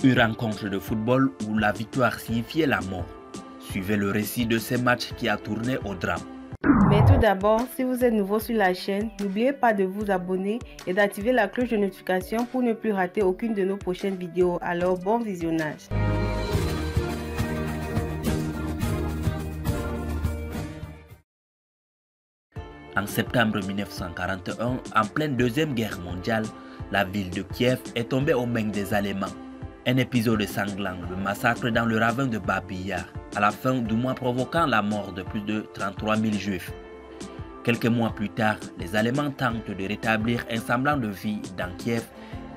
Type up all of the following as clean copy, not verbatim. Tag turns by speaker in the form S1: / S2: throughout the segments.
S1: Une rencontre de football où la victoire signifiait la mort. Suivez le récit de ces matchs qui a tourné au drame.
S2: Mais tout d'abord, si vous êtes nouveau sur la chaîne, n'oubliez pas de vous abonner et d'activer la cloche de notification pour ne plus rater aucune de nos prochaines vidéos. Alors bon visionnage.
S1: En septembre 1941, en pleine Deuxième Guerre mondiale, la ville de Kiev est tombée aux mains des Allemands. Un épisode sanglant, le massacre dans le ravin de Babi Yar, à la fin du mois provoquant la mort de plus de 33 000 juifs. Quelques mois plus tard, les Allemands tentent de rétablir un semblant de vie dans Kiev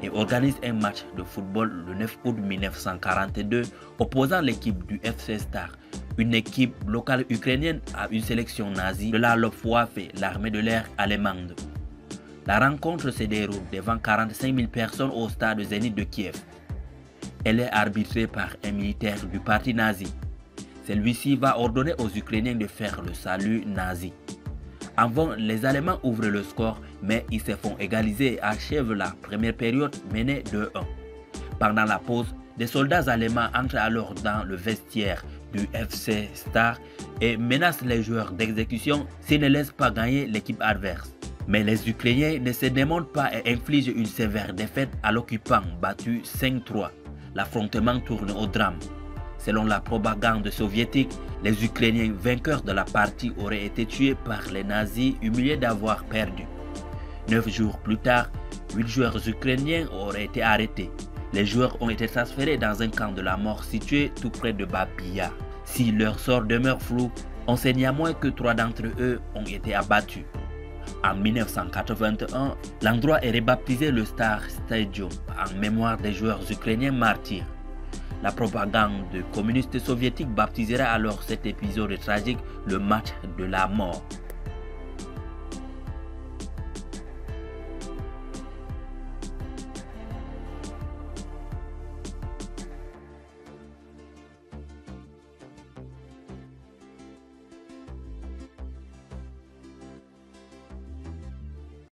S1: et organisent un match de football le 9 août 1942 opposant l'équipe du FC Star, une équipe locale ukrainienne à une sélection nazie de la Luftwaffe, l'armée de l'air allemande. La rencontre se déroule devant 45 000 personnes au stade Zénith de Kiev. Elle est arbitrée par un militaire du parti nazi. Celui-ci va ordonner aux Ukrainiens de faire le salut nazi. En vain, les Allemands ouvrent le score, mais ils se font égaliser et achèvent la première période menée 2-1. Pendant la pause, des soldats allemands entrent alors dans le vestiaire du FC Star et menacent les joueurs d'exécution s'ils ne laissent pas gagner l'équipe adverse. Mais les Ukrainiens ne se démontent pas et infligent une sévère défaite à l'occupant battu 5-3. L'affrontement tourne au drame. Selon la propagande soviétique, les Ukrainiens vainqueurs de la partie auraient été tués par les nazis humiliés d'avoir perdu. 9 jours plus tard, 8 joueurs ukrainiens auraient été arrêtés. Les joueurs ont été transférés dans un camp de la mort situé tout près de Babi Yar. Si leur sort demeure flou, on sait néanmoins que 3 d'entre eux ont été abattus. En 1981, l'endroit est rebaptisé le Star Stadium en mémoire des joueurs ukrainiens martyrs. La propagande communiste soviétique baptisera alors cet épisode tragique le match de la mort.